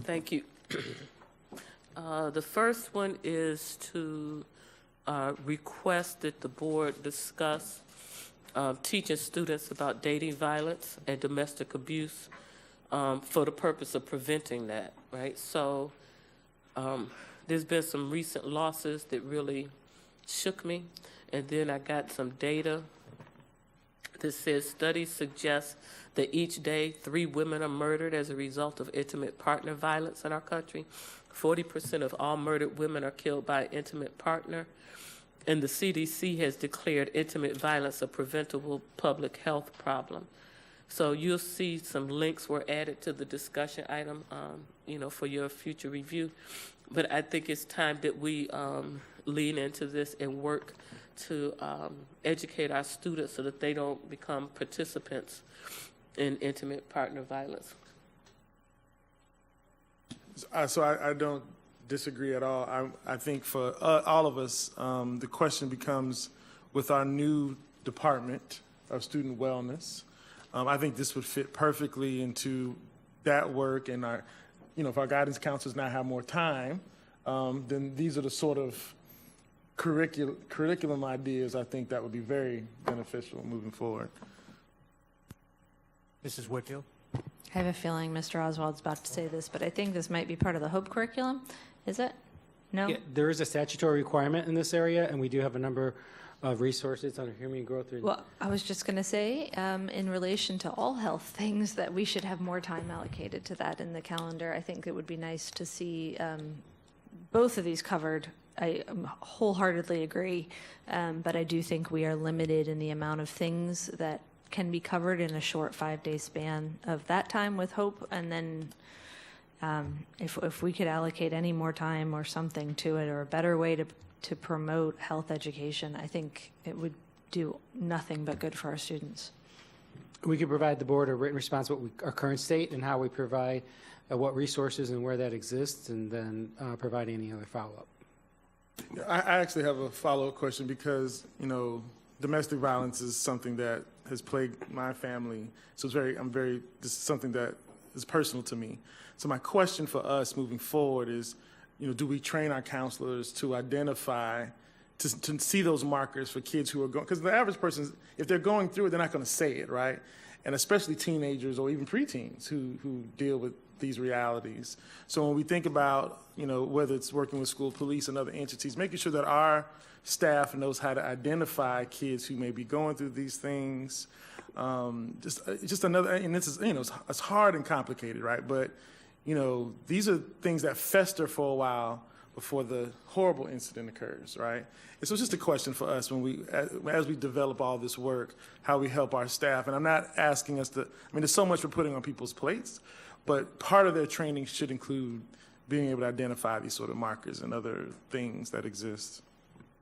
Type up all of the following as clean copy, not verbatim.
Thank you. The first one is to request that the board discuss teaching students about dating violence and domestic abuse for the purpose of preventing that, right? So there's been some recent losses that really shook me, and then I got some data that says studies suggest that each day 3 women are murdered as a result of intimate partner violence in our country. 40% of all murdered women are killed by an intimate partner. And the CDC has declared intimate violence a preventable public health problem. So you'll see some links were added to the discussion item, for your future review. But I think it's time that we lean into this and work to educate our students so that they don't become participants in intimate partner violence. So I don't disagree at all. I think for all of us, the question becomes, with our new Department of Student Wellness, I think this would fit perfectly into that work. And if our guidance counselors now have more time, then these are the sort of curriculum ideas I think that would be very beneficial moving forward. Mrs. Whitfield. I have a feeling Mr. Oswald's about to say this, but I think this might be part of the HOPE curriculum. Is it? No? Yeah, there is a statutory requirement in this area, and we do have a number of resources under human growth. Well, I was just going to say, in relation to all health things, that we should have more time allocated to that in the calendar. I think it would be nice to see both of these covered. I wholeheartedly agree, but I do think we are limited in the amount of things that can be covered in a short 5-day span of that time with HOPE, and then if we could allocate any more time or something to it, or a better way to promote health education, I think it would do nothing but good for our students. We could provide the board a written response what our current state and how we provide what resources and where that exists, and then provide any other follow-up. I actually have a follow-up question because, domestic violence is something that has plagued my family. So this is something that is personal to me. So my question for us moving forward is, do we train our counselors to identify, to see those markers for kids who are going, because the average person, if they're going through it, they're not going to say it, right? And especially teenagers or even preteens who deal with these realities. So when we think about, whether it's working with school police and other entities, making sure that our staff knows how to identify kids who may be going through these things. Just another, and this is, it's hard and complicated, right? But, these are things that fester for a while before the horrible incident occurs, right? And so it's just a question for us as we develop all this work, how we help our staff. And I'm not asking us to, there's so much we're putting on people's plates, but part of their training should include being able to identify these sort of markers and other things that exist.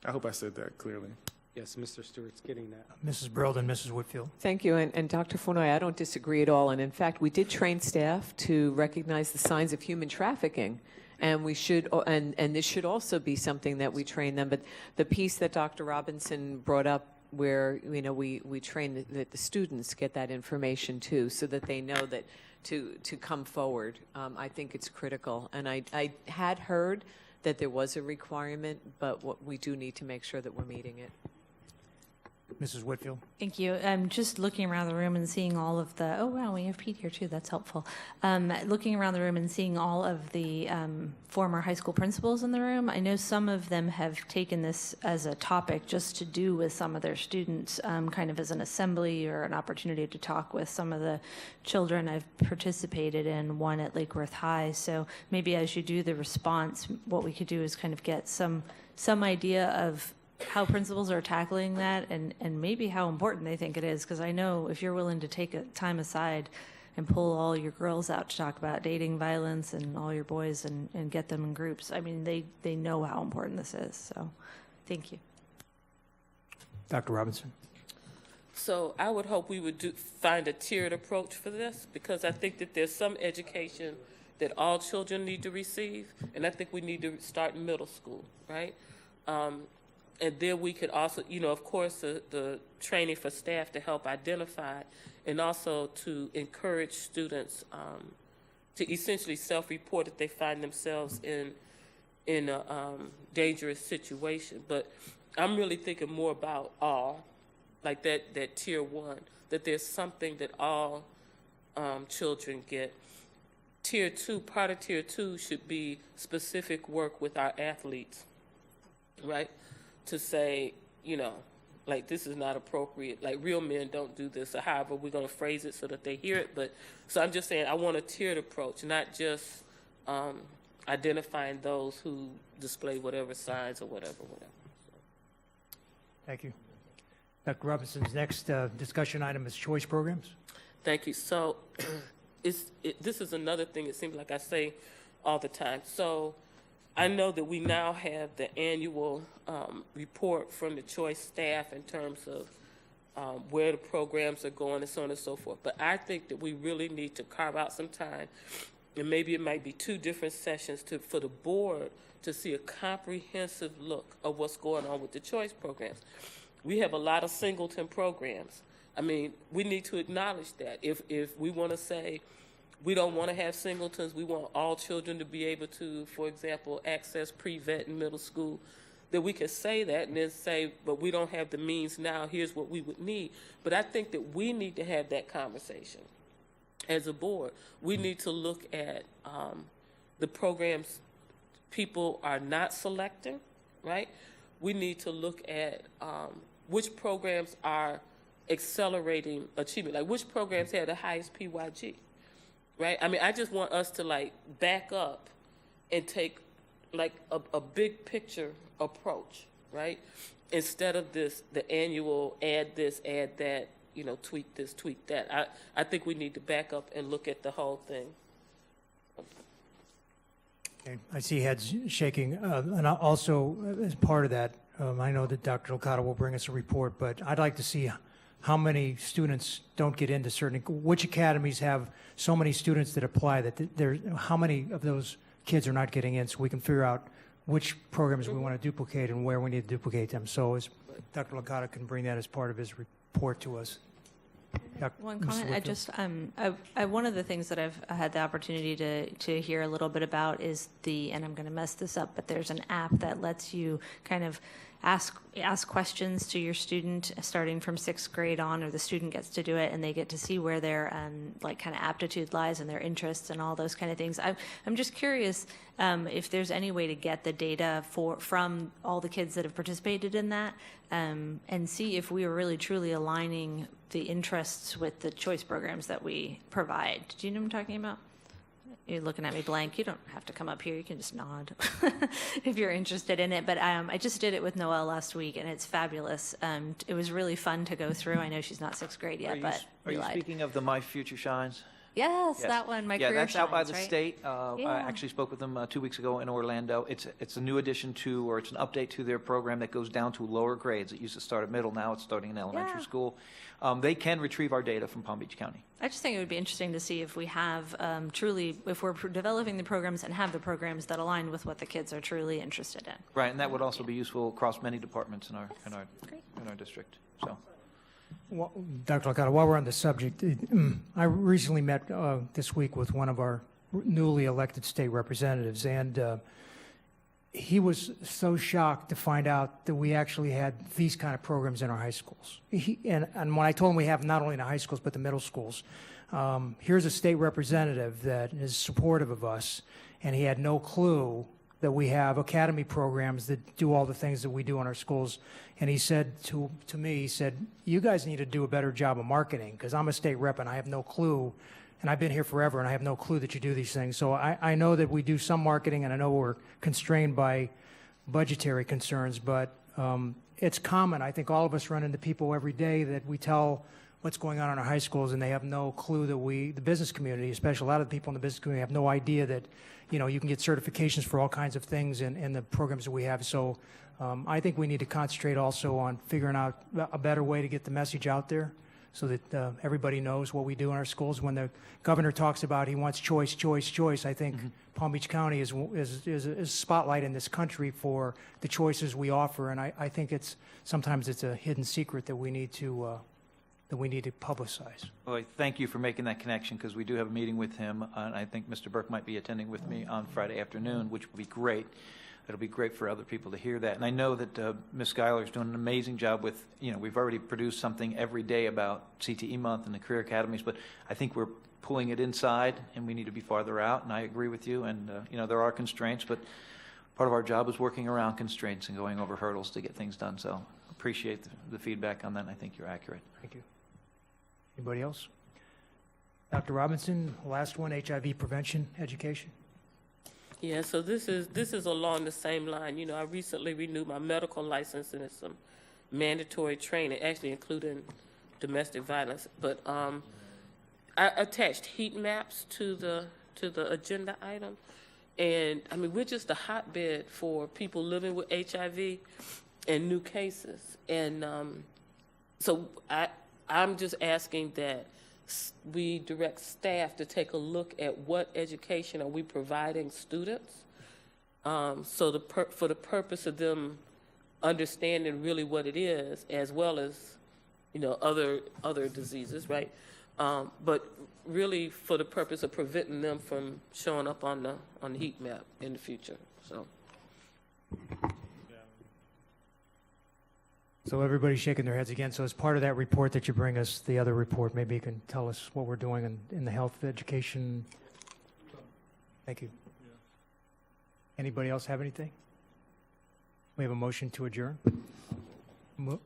I hope I said that clearly. Yes, Mr. Stewart's getting that. Mrs. Burlden, Mrs. Whitfield. Thank you. And Dr. Fornoy, I don't disagree at all. And in fact, we did train staff to recognize the signs of human trafficking. And we should, and this should also be something that we train them. But the piece that Dr. Robinson brought up, where we train that the students get that information too, so that they know that to come forward, I think it's critical. And I had heard that there was a requirement, but what we do need to make sure that we're meeting it. Mrs. Whitfield. Thank you. I'm just looking around the room and seeing all of the, oh wow, we have Pete here too, that's helpful. Looking around the room and seeing all of the former high school principals in the room. I know some of them have taken this as a topic just to do with some of their students, kind of as an assembly or an opportunity to talk with some of the children I've participated in, one at Lake Worth High. So maybe as you do the response, what we could do is kind of get some idea of how principals are tackling that, and maybe how important they think it is, because I know if you're willing to take a time aside and pull all your girls out to talk about dating violence and all your boys and get them in groups, they know how important this is. So thank you. Dr. Robinson. So I would hope we would find a tiered approach for this, because I think that there's some education that all children need to receive, and I think we need to start in middle school, right? And then we could also, of course, the training for staff to help identify, and also to encourage students to essentially self-report if they find themselves in a dangerous situation. But I'm really thinking more about all, like that tier 1, that there's something that all children get. Tier 2, part of tier 2 should be specific work with our athletes, right? To say, you know, like, this is not appropriate, like, real men don't do this, or however we're going to phrase it so that they hear it. But so I'm just saying I want a tiered approach, not just identifying those who display whatever signs or whatever. Thank you. Dr. Robinson's next discussion item is choice programs. Thank you. So this is another thing it seems like I say all the time. So I know that we now have the annual report from the choice staff in terms of where the programs are going and so on and so forth. But I think that we really need to carve out some time, and maybe it might be 2 different sessions for the board to see a comprehensive look of what's going on with the choice programs. We have a lot of singleton programs. I mean, we need to acknowledge that. If we want to say we don't want to have singletons, we want all children to be able to, for example, access pre-vet in middle school, that we can say that and then say, but we don't have the means now, here's what we would need. But I think that we need to have that conversation as a board. We need to look at the programs people are not selecting, right? We need to look at which programs are accelerating achievement, like which programs have the highest PYG, right? I mean, I just want us to like back up and take like a big picture approach, right? Instead of the annual add this, add that, you know, tweak this, tweak that. I think we need to back up and look at the whole thing. Okay. I see heads shaking. And also, as part of that, I know that Dr. Okada will bring us a report, but I'd like to see how many students don't get into certain, which academies have so many students that apply that how many of those kids are not getting in, so we can figure out which programs we want to duplicate and where we need to duplicate them. So as Dr. Okada can bring that as part of his report to us. One comment. I just one of the things that I've had the opportunity to hear a little bit about is and I'm going to mess this up, but there's an app that lets you kind of ask questions to your student starting from 6th grade on, or the student gets to do it and they get to see where their like kind of aptitude lies and their interests and all those kind of things. I'm just curious if there's any way to get the data from all the kids that have participated in that and see if we are really truly aligning the interests with the choice programs that we provide. Do you know what I'm talking about? You're looking at me blank. You don't have to come up here. You can just nod if you're interested in it. But I just did it with Noelle last week, and it's fabulous. It was really fun to go through. I know she's not 6th grade yet, but Are you speaking of the My Future Shines? Yes, that one, My Career Shines, that's out by the right? state. Yeah. I actually spoke with them 2 weeks ago in Orlando. It's a new addition to, or it's an update to their program that goes down to lower grades. It used to start at middle, now it's starting in elementary Yeah. school. They can retrieve our data from Palm Beach County. I just think it would be interesting to see if we have truly, if we're developing the programs and have the programs that align with what the kids are truly interested in. Right, and that would also be useful across many departments in our Great. district. So. Well, Dr. Okada, while we're on the subject, I recently met this week with one of our newly elected state representatives, and he was so shocked to find out that we actually had these kind of programs in our high schools. And when I told him we have not only in the high schools but the middle schools, here's a state representative that is supportive of us, and he had no clue that we have academy programs that do all the things that we do in our schools. And he said to me, he said, you guys need to do a better job of marketing, because I'm a state rep and I have no clue, and I've been here forever and I have no clue that you do these things. So I know that we do some marketing, and I know we're constrained by budgetary concerns, but it's common. I think all of us run into people every day that we tell what's going on in our high schools, and they have no clue that the business community, especially a lot of the people in the business community, have no idea that, you know, you can get certifications for all kinds of things in the programs that we have. So I think we need to concentrate also on figuring out a better way to get the message out there so that everybody knows what we do in our schools. When the governor talks about he wants choice, choice, choice, I think Palm Beach County is a spotlight in this country for the choices we offer, and I think sometimes it's a hidden secret that we need to that we need to publicize. Well, thank you for making that connection, because we do have a meeting with him, and I think Mr. Burke might be attending with me on Friday afternoon, which will be great. It'll be great for other people to hear that. And I know that Ms. Schuyler is doing an amazing job with, we've already produced something every day about CTE Month and the Career Academies, but I think we're pulling it inside, and we need to be farther out, and I agree with you. And, there are constraints, but part of our job is working around constraints and going over hurdles to get things done. So appreciate the feedback on that, and I think you're accurate. Thank you. Anybody else? Dr. Robinson, last one, HIV prevention education. Yeah, so this is along the same line. I recently renewed my medical license, and it's some mandatory training, actually including domestic violence. But I attached heat maps to the agenda item, and I mean we're just a hotbed for people living with HIV and new cases, and so I'm just asking that we direct staff to take a look at what education are we providing students, so for the purpose of them understanding really what it is, as well as other diseases, right? But really for the purpose of preventing them from showing up on the heat map in the future. So everybody's shaking their heads again. So as part of that report that you bring us, the other report, maybe you can tell us what we're doing in the health education. Thank you. Anybody else have anything? We have a motion to adjourn.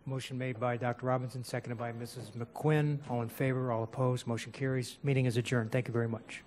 Motion made by Dr. Robinson, seconded by Mrs. McQuinn. All in favor, all opposed, motion carries. Meeting is adjourned. Thank you very much.